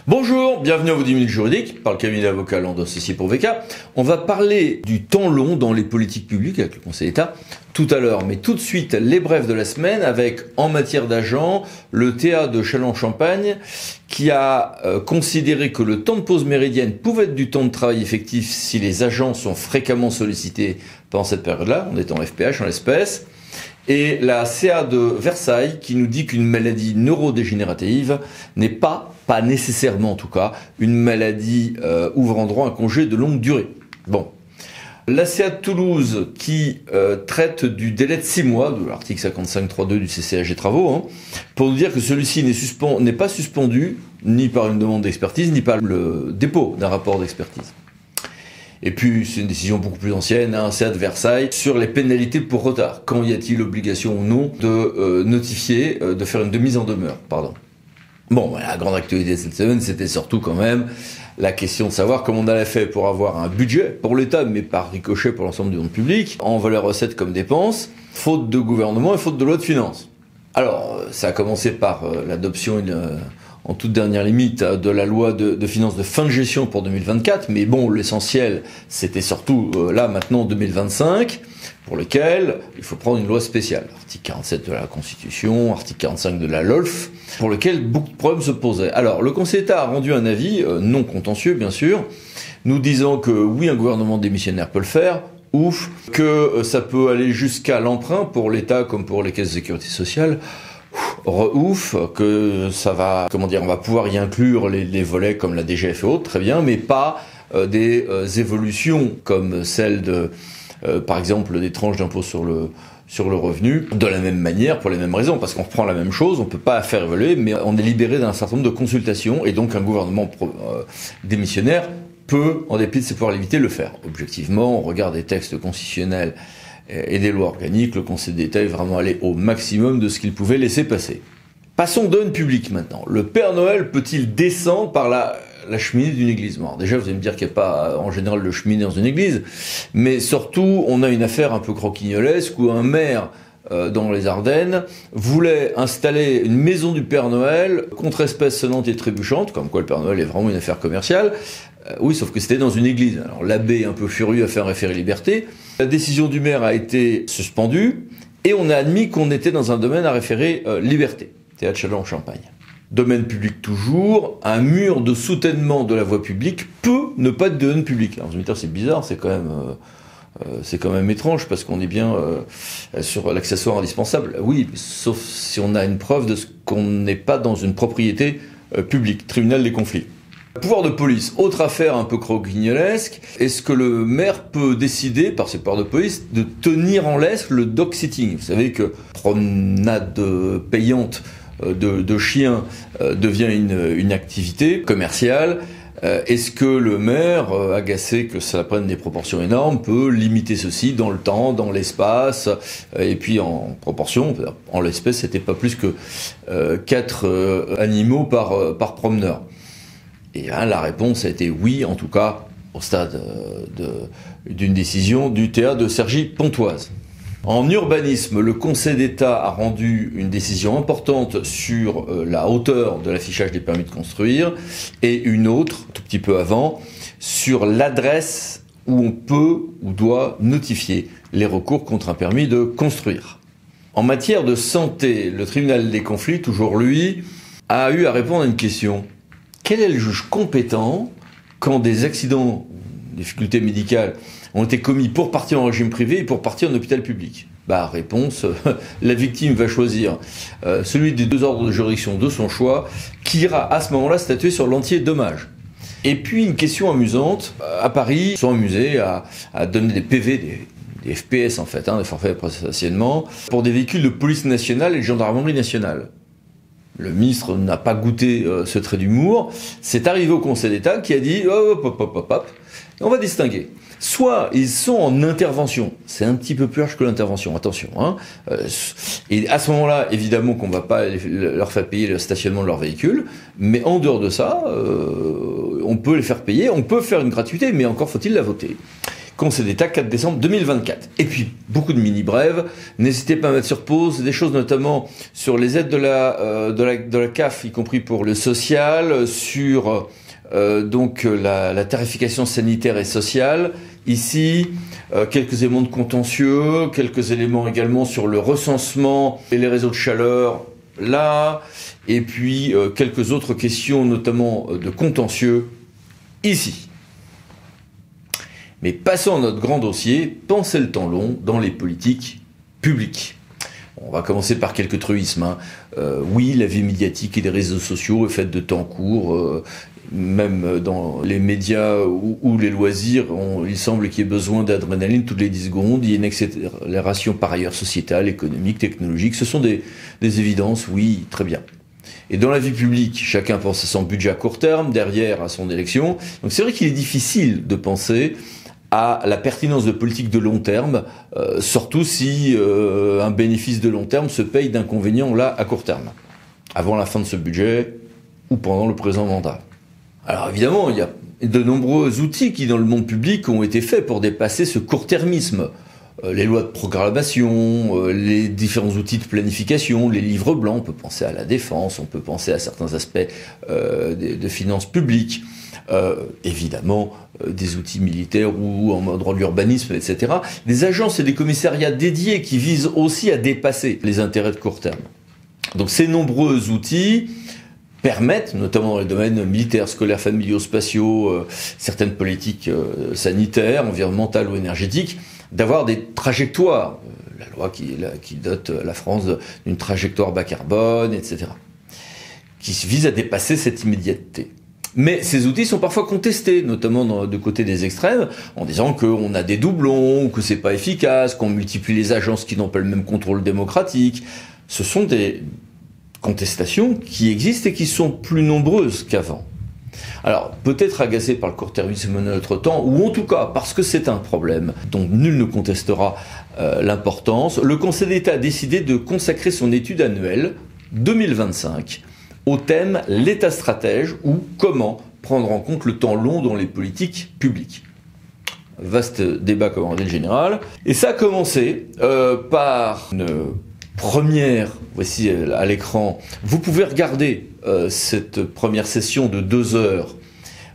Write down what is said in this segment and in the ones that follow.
Bonjour, bienvenue à vos 10 minutes juridiques par le cabinet d'avocats Landos ici pour VK. On va parler du temps long dans les politiques publiques avec le Conseil d'État tout à l'heure. Mais tout de suite, les brèves de la semaine avec, en matière d'agents, le TA de Châlons-Champagne qui a considéré que le temps de pause méridienne pouvait être du temps de travail effectif si les agents sont fréquemment sollicités pendant cette période-là. On est en FPH en l'espèce. Et la CA de Versailles qui nous dit qu'une maladie neurodégénérative n'est pas nécessairement en tout cas, une maladie ouvrant droit à un congé de longue durée. Bon. La CA de Toulouse qui traite du délai de 6 mois, de l'article 55.3.2 du CCAG Travaux, pour nous dire que celui-ci n'est pas suspendu ni par une demande d'expertise, ni par le dépôt d'un rapport d'expertise. Et puis, c'est une décision beaucoup plus ancienne, CA de Versailles, sur les pénalités pour retard. Quand y a-t-il obligation ou non de notifier, de faire une mise en demeure, pardon. Bon, la grande actualité cette semaine, c'était surtout quand même la question de savoir comment on allait faire pour avoir un budget pour l'État, mais par ricochet pour l'ensemble du monde public, en valeur recettes comme dépenses, faute de gouvernement et faute de loi de finances. Alors, ça a commencé par l'adoption en toute dernière limite de la loi de finances de fin de gestion pour 2024, mais bon, l'essentiel, c'était surtout là, maintenant, 2025, pour lequel il faut prendre une loi spéciale. Article 47 de la Constitution, article 45 de la LOLF, pour lequel beaucoup de problèmes se posaient. Alors, le Conseil d'État a rendu un avis, non contentieux, bien sûr, nous disant que oui, un gouvernement démissionnaire peut le faire, ouf, que ça peut aller jusqu'à l'emprunt pour l'État comme pour les caisses de sécurité sociale, ouf, que ça va, on va pouvoir y inclure les volets comme la DGF et autres, très bien, mais pas des évolutions comme celle de, par exemple, des tranches d'impôt sur le revenu, de la même manière, pour les mêmes raisons, parce qu'on reprend la même chose, on peut pas la faire évoluer, mais on est libéré d'un certain nombre de consultations, et donc un gouvernement démissionnaire peut, en dépit de ses pouvoirs limités, le faire. Objectivement, on regarde des textes constitutionnels et des lois organiques, le Conseil d'État est vraiment allé au maximum de ce qu'il pouvait laisser passer. Passons au domaine public maintenant. Le Père Noël peut-il descendre par la cheminée d'une église? Bon, déjà, vous allez me dire qu'il n'y a pas en général de cheminée dans une église, mais surtout, on a une affaire un peu croquignolesque où un maire dans les Ardennes voulait installer une maison du Père Noël contre espèces sonnantes et trébuchantes, comme quoi le Père Noël est vraiment une affaire commerciale. Oui, sauf que c'était dans une église. Alors l'abbé, un peu furieux, a fait un référé liberté. La décision du maire a été suspendue et on a admis qu'on était dans un domaine à référer liberté. Théâtre Châlons-Champagne. Domaine public toujours, un mur de soutènement de la voie publique peut ne pas être de domaine public. Alors vous me dites, c'est bizarre, c'est quand même étrange parce qu'on est bien sur l'accessoire indispensable. Oui, sauf si on a une preuve de ce qu'on n'est pas dans une propriété publique, tribunal des conflits. Pouvoir de police, autre affaire un peu croquignolesque. Est-ce que le maire peut décider, par ses pouvoirs de police, de tenir en laisse le dog sitting? Vous savez que promenade payante de chiens devient une activité commerciale. Est-ce que le maire, agacé que ça prenne des proportions énormes, peut limiter ceci dans le temps, dans l'espace, et puis en proportion? En l'espèce, c'était pas plus que 4 animaux par promeneur. Et la réponse a été oui, en tout cas au stade d'une décision du TA de Cergy-Pontoise. En urbanisme, le Conseil d'État a rendu une décision importante sur la hauteur de l'affichage des permis de construire et une autre, tout petit peu avant, sur l'adresse où on peut ou doit notifier les recours contre un permis de construire. En matière de santé, le tribunal des conflits, toujours lui, a eu à répondre à une question. Quel est le juge compétent quand des accidents, difficultés médicales ont été commis pour partir en régime privé et pour partir en hôpital public? Réponse, la victime va choisir celui des 2 ordres de juridiction de son choix qui ira à ce moment-là statuer sur l'entier dommage. Et puis une question amusante, à Paris, ils sont amusés à donner des PV, des FPS en fait, des forfaits stationnement, pour des véhicules de police nationale et de gendarmerie nationale. Le ministre n'a pas goûté ce trait d'humour. C'est arrivé au Conseil d'État qui a dit hop, on va distinguer. Soit ils sont en intervention, c'est un petit peu plus large que l'intervention, attention. Et à ce moment-là, évidemment qu'on ne va pas leur faire payer le stationnement de leur véhicule, mais en dehors de ça, on peut les faire payer, on peut faire une gratuité, mais encore faut-il la voter. Conseil d'État, 4 décembre 2024. Et puis, beaucoup de mini-brèves. N'hésitez pas à mettre sur pause des choses notamment sur les aides de la CAF, y compris pour le social, sur la tarification sanitaire et sociale. Ici, quelques éléments de contentieux, quelques éléments également sur le recensement et les réseaux de chaleur, là, et puis quelques autres questions, notamment de contentieux, ici. Mais passons à notre grand dossier, penser le temps long dans les politiques publiques. On va commencer par quelques truismes. Oui, la vie médiatique et les réseaux sociaux est faite de temps court. Même dans les médias ou les loisirs, il semble qu'il y ait besoin d'adrénaline toutes les 10 secondes. Il y a une accélération par ailleurs sociétale, économique, technologique. Ce sont des évidences, oui, très bien. Et dans la vie publique, chacun pense à son budget à court terme, derrière à son élection. Donc c'est vrai qu'il est difficile de penser à la pertinence de politiques de long terme, surtout si un bénéfice de long terme se paye d'inconvénients là à court terme, avant la fin de ce budget ou pendant le présent mandat. Alors évidemment, il y a de nombreux outils qui dans le monde public ont été faits pour dépasser ce court-termisme. Les lois de programmation, les différents outils de planification, les livres blancs, on peut penser à la défense, on peut penser à certains aspects de finances publiques. Évidemment, des outils militaires ou en droit de l'urbanisme, etc. Des agences et des commissariats dédiés qui visent aussi à dépasser les intérêts de court terme. Donc ces nombreux outils permettent, notamment dans les domaines militaires, scolaires, familiaux, spatiaux, certaines politiques sanitaires, environnementales ou énergétiques, d'avoir des trajectoires. La loi qui dote la France d'une trajectoire bas carbone, etc. Qui vise à dépasser cette immédiateté. Mais ces outils sont parfois contestés, notamment du côté des extrêmes, en disant qu'on a des doublons, que c'est pas efficace, qu'on multiplie les agences qui n'ont pas le même contrôle démocratique. Ce sont des contestations qui existent et qui sont plus nombreuses qu'avant. Alors, peut-être agacé par le court-termisme de notre temps, ou en tout cas parce que c'est un problème dont nul ne contestera l'importance, le Conseil d'État a décidé de consacrer son étude annuelle 2025 au thème « L'État stratège » ou « Comment prendre en compte le temps long dans les politiques publiques ». Vaste débat comme en général. Et ça a commencé par une première, voici à l'écran, vous pouvez regarder cette première session de 2 heures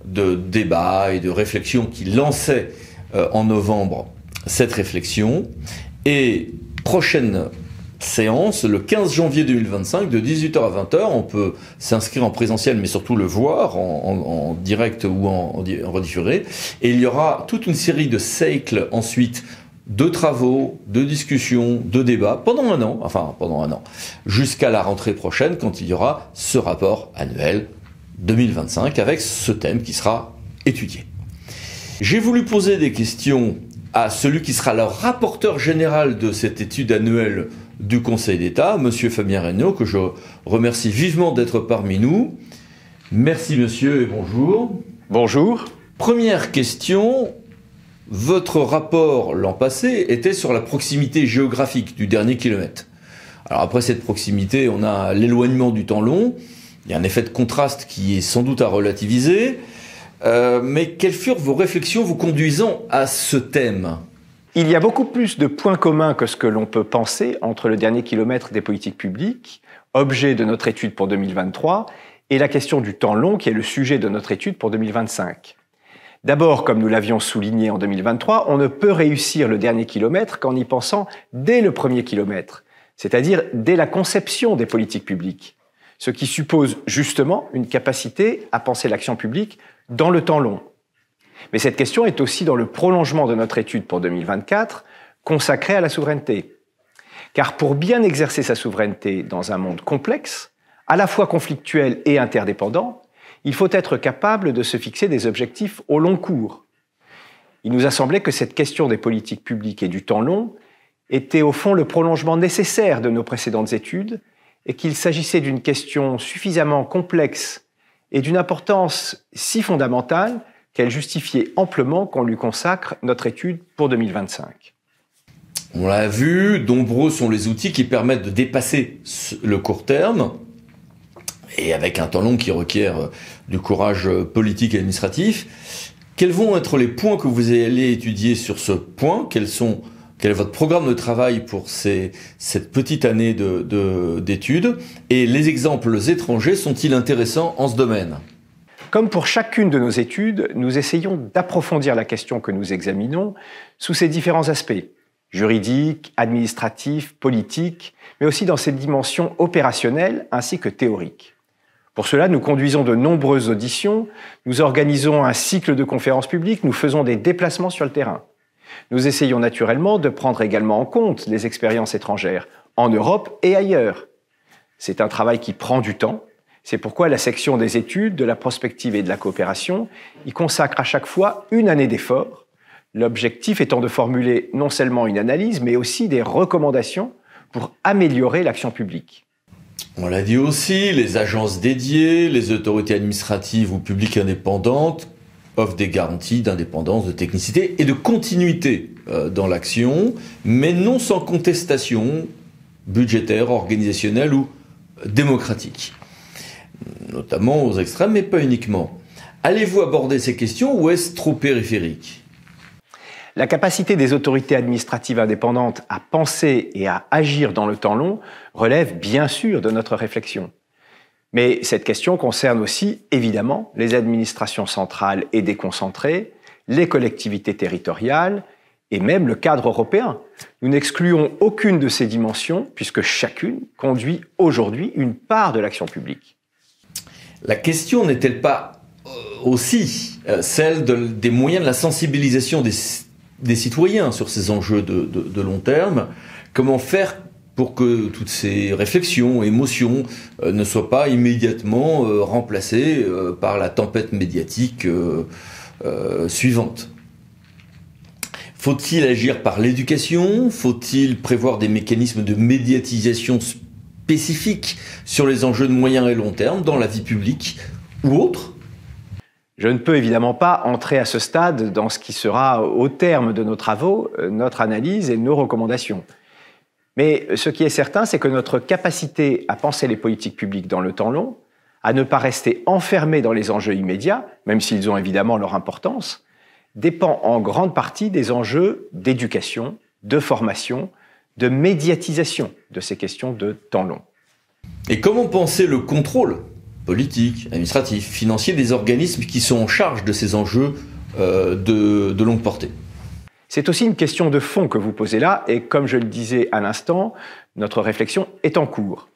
de débat et de réflexion qui lançait en novembre cette réflexion. Et prochaine séance, le 15 janvier 2025, de 18h à 20h, on peut s'inscrire en présentiel, mais surtout le voir en direct ou en rediffusé. Et il y aura toute une série de cycles ensuite de travaux, de discussions, de débats pendant un an, jusqu'à la rentrée prochaine quand il y aura ce rapport annuel 2025 avec ce thème qui sera étudié. J'ai voulu poser des questions à celui qui sera le rapporteur général de cette étude annuelle du Conseil d'État, monsieur Fabien Reynaud, que je remercie vivement d'être parmi nous. Merci monsieur et bonjour. Bonjour. Première question. Votre rapport l'an passé était sur la proximité géographique du dernier kilomètre. Alors après cette proximité, on a l'éloignement du temps long. Il y a un effet de contraste qui est sans doute à relativiser. Mais quelles furent vos réflexions vous conduisant à ce thème ? Il y a beaucoup plus de points communs que ce que l'on peut penser entre le dernier kilomètre des politiques publiques, objet de notre étude pour 2023, et la question du temps long qui est le sujet de notre étude pour 2025. D'abord, comme nous l'avions souligné en 2023, on ne peut réussir le dernier kilomètre qu'en y pensant dès le premier kilomètre, c'est-à-dire dès la conception des politiques publiques, ce qui suppose justement une capacité à penser l'action publique dans le temps long. Mais cette question est aussi dans le prolongement de notre étude pour 2024, consacrée à la souveraineté. Car pour bien exercer sa souveraineté dans un monde complexe, à la fois conflictuel et interdépendant, il faut être capable de se fixer des objectifs au long cours. Il nous a semblé que cette question des politiques publiques et du temps long était au fond le prolongement nécessaire de nos précédentes études et qu'il s'agissait d'une question suffisamment complexe et d'une importance si fondamentale qu'elle justifiait amplement qu'on lui consacre notre étude pour 2025. On l'a vu, nombreux sont les outils qui permettent de dépasser le court terme, et avec un temps long qui requiert du courage politique et administratif. Quels vont être les points que vous allez étudier sur ce point? Quel est votre programme de travail pour cette petite année d'études? Et les exemples étrangers sont-ils intéressants en ce domaine? Comme pour chacune de nos études, nous essayons d'approfondir la question que nous examinons sous ses différents aspects, juridiques, administratifs, politiques, mais aussi dans ses dimensions opérationnelles ainsi que théoriques. Pour cela, nous conduisons de nombreuses auditions, nous organisons un cycle de conférences publiques, nous faisons des déplacements sur le terrain. Nous essayons naturellement de prendre également en compte les expériences étrangères, en Europe et ailleurs. C'est un travail qui prend du temps. C'est pourquoi la section des études, de la prospective et de la coopération y consacre à chaque fois une année d'effort, l'objectif étant de formuler non seulement une analyse, mais aussi des recommandations pour améliorer l'action publique. On l'a dit aussi, les agences dédiées, les autorités administratives ou publiques indépendantes offrent des garanties d'indépendance, de technicité et de continuité dans l'action, mais non sans contestation budgétaire, organisationnelle ou démocratique. Notamment aux extrêmes, mais pas uniquement. Allez-vous aborder ces questions ou est-ce trop périphérique? La capacité des autorités administratives indépendantes à penser et à agir dans le temps long relève bien sûr de notre réflexion. Mais cette question concerne aussi, évidemment, les administrations centrales et déconcentrées, les collectivités territoriales et même le cadre européen. Nous n'excluons aucune de ces dimensions puisque chacune conduit aujourd'hui une part de l'action publique. La question n'est-elle pas aussi celle des moyens de la sensibilisation des citoyens sur ces enjeux de long terme? Comment faire pour que toutes ces réflexions, émotions ne soient pas immédiatement remplacées par la tempête médiatique suivante? Faut-il agir par l'éducation? Faut-il prévoir des mécanismes de médiatisation spécifiques sur les enjeux de moyen et long terme dans la vie publique ou autre? Je ne peux évidemment pas entrer à ce stade dans ce qui sera, au terme de nos travaux, notre analyse et nos recommandations. Mais ce qui est certain, c'est que notre capacité à penser les politiques publiques dans le temps long, à ne pas rester enfermés dans les enjeux immédiats, même s'ils ont évidemment leur importance, dépend en grande partie des enjeux d'éducation, de formation, de médiatisation de ces questions de temps long. Et comment penser le contrôle politique, administratif, financier des organismes qui sont en charge de ces enjeux de longue portée? C'est aussi une question de fond que vous posez là, et comme je le disais à l'instant, notre réflexion est en cours.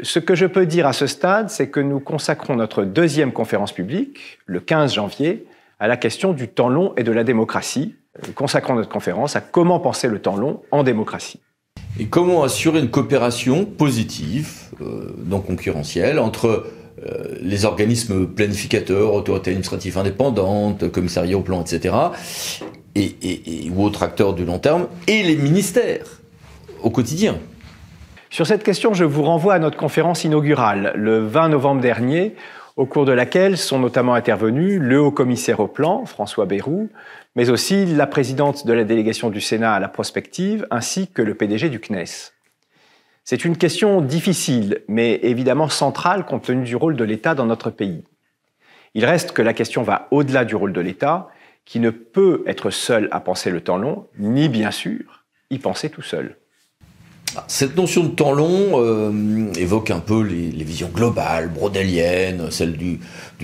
Ce que je peux dire à ce stade, c'est que nous consacrons notre deuxième conférence publique, le 15 janvier, à la question du temps long et de la démocratie. Nous consacrons notre conférence à comment penser le temps long en démocratie. Et comment assurer une coopération positive, non concurrentielle, entre les organismes planificateurs, autorités administratives indépendantes, commissariats au plan, etc., ou autres acteurs du long terme, et les ministères au quotidien? Sur cette question, je vous renvoie à notre conférence inaugurale, le 20 novembre dernier, au cours de laquelle sont notamment intervenus le haut-commissaire au plan, François Bayrou, mais aussi la présidente de la délégation du Sénat à la prospective, ainsi que le PDG du CNES. C'est une question difficile, mais évidemment centrale compte tenu du rôle de l'État dans notre pays. Il reste que la question va au-delà du rôle de l'État, qui ne peut être seul à penser le temps long, ni bien sûr y penser tout seul. Cette notion de temps long évoque un peu les visions globales, brodéliennes, celle du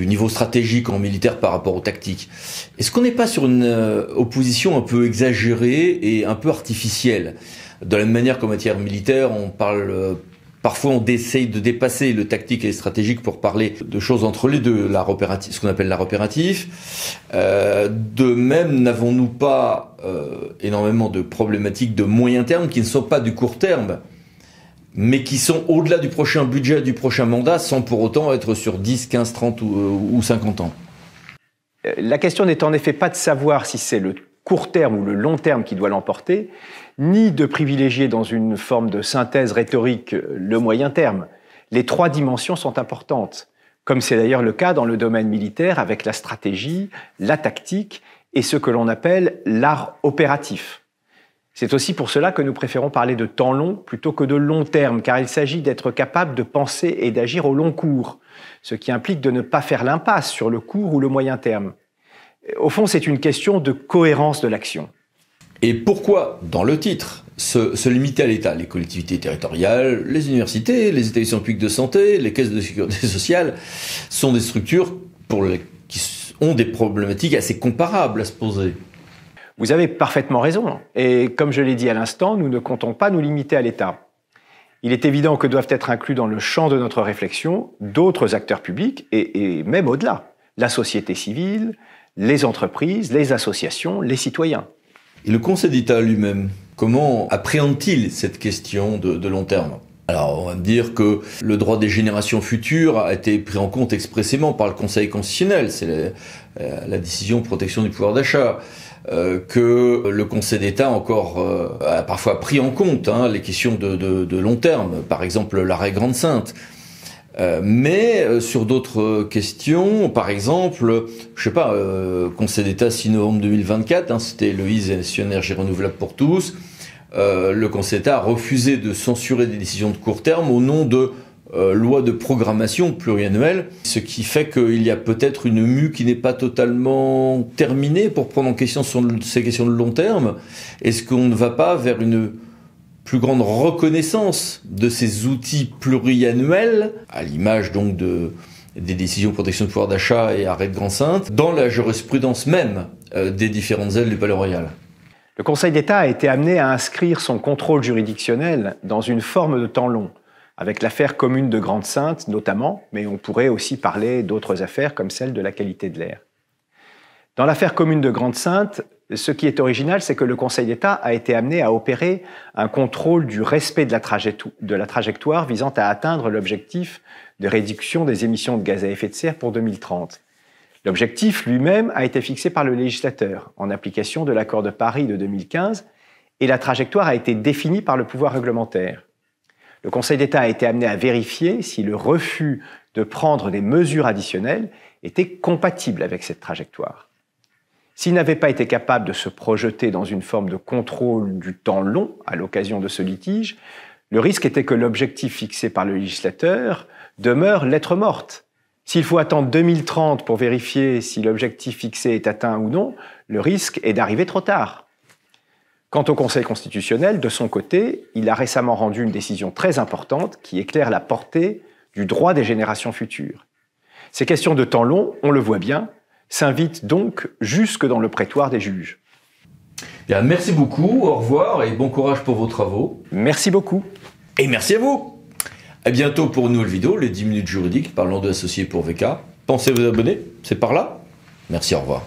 niveau stratégique en militaire par rapport aux tactiques. Est-ce qu'on n'est pas sur une opposition un peu exagérée et un peu artificielle? De la même manière qu'en matière militaire, on parle parfois on essaye de dépasser le tactique et le stratégique pour parler de choses entre les deux, ce qu'on appelle l'art opératif. De même, n'avons-nous pas énormément de problématiques de moyen terme qui ne sont pas du court terme, mais qui sont au-delà du prochain budget, du prochain mandat, sans pour autant être sur 10, 15, 30 ou 50 ans? La question n'est en effet pas de savoir si c'est le court terme ou le long terme qui doit l'emporter, ni de privilégier dans une forme de synthèse rhétorique le moyen terme. Les trois dimensions sont importantes, comme c'est d'ailleurs le cas dans le domaine militaire avec la stratégie, la tactique et ce que l'on appelle l'art opératif. C'est aussi pour cela que nous préférons parler de temps long plutôt que de long terme, car il s'agit d'être capable de penser et d'agir au long cours, ce qui implique de ne pas faire l'impasse sur le court ou le moyen terme. Au fond, c'est une question de cohérence de l'action. Et pourquoi, dans le titre, se limiter à l'État? Les collectivités territoriales, les universités, les établissements publics de santé, les caisses de sécurité sociale sont des structures qui ont des problématiques assez comparables à se poser. Vous avez parfaitement raison. Et comme je l'ai dit à l'instant, nous ne comptons pas nous limiter à l'État. Il est évident que doivent être inclus dans le champ de notre réflexion d'autres acteurs publics et même au-delà. La société civile, les entreprises, les associations, les citoyens. Et le Conseil d'État lui-même, comment appréhende-t-il cette question de long terme? Alors, on va me dire que le droit des générations futures a été pris en compte expressément par le Conseil constitutionnel. C'est la décision de protection du pouvoir d'achat. Que le Conseil d'État a parfois pris en compte les questions de long terme, par exemple l'arrêt Grande Sainte. Mais sur d'autres questions, par exemple, Conseil d'État 6 novembre 2024, c'était l'EIS et l'énergie renouvelable pour tous. Le Conseil d'État a refusé de censurer des décisions de court terme au nom de loi de programmation pluriannuelle, ce qui fait qu'il y a peut-être une mue qui n'est pas totalement terminée pour prendre en question ces questions de long terme. Est-ce qu'on ne va pas vers une plus grande reconnaissance de ces outils pluriannuels, à l'image donc des décisions de protection de pouvoir d'achat et arrêt de Grande Sainte, dans la jurisprudence même des différentes ailes du Palais Royal? Le Conseil d'État a été amené à inscrire son contrôle juridictionnel dans une forme de temps long, avec l'affaire commune de Grande Sainte notamment, mais on pourrait aussi parler d'autres affaires comme celle de la qualité de l'air. Dans l'affaire commune de Grande Sainte, ce qui est original, c'est que le Conseil d'État a été amené à opérer un contrôle du respect de la trajectoire visant à atteindre l'objectif de réduction des émissions de gaz à effet de serre pour 2030. L'objectif lui-même a été fixé par le législateur en application de l'accord de Paris de 2015 et la trajectoire a été définie par le pouvoir réglementaire. Le Conseil d'État a été amené à vérifier si le refus de prendre des mesures additionnelles était compatible avec cette trajectoire. S'il n'avait pas été capable de se projeter dans une forme de contrôle du temps long à l'occasion de ce litige, le risque était que l'objectif fixé par le législateur demeure lettre morte. S'il faut attendre 2030 pour vérifier si l'objectif fixé est atteint ou non, le risque est d'arriver trop tard. Quant au Conseil constitutionnel, de son côté, il a récemment rendu une décision très importante qui éclaire la portée du droit des générations futures. Ces questions de temps long, on le voit bien, s'invitent donc jusque dans le prétoire des juges. Bien, merci beaucoup, au revoir et bon courage pour vos travaux. Merci beaucoup. Et merci à vous. À bientôt pour une nouvelle vidéo, les 10 minutes juridiques, parlant de associés pour VK. Pensez vous abonner, c'est par là. Merci, au revoir.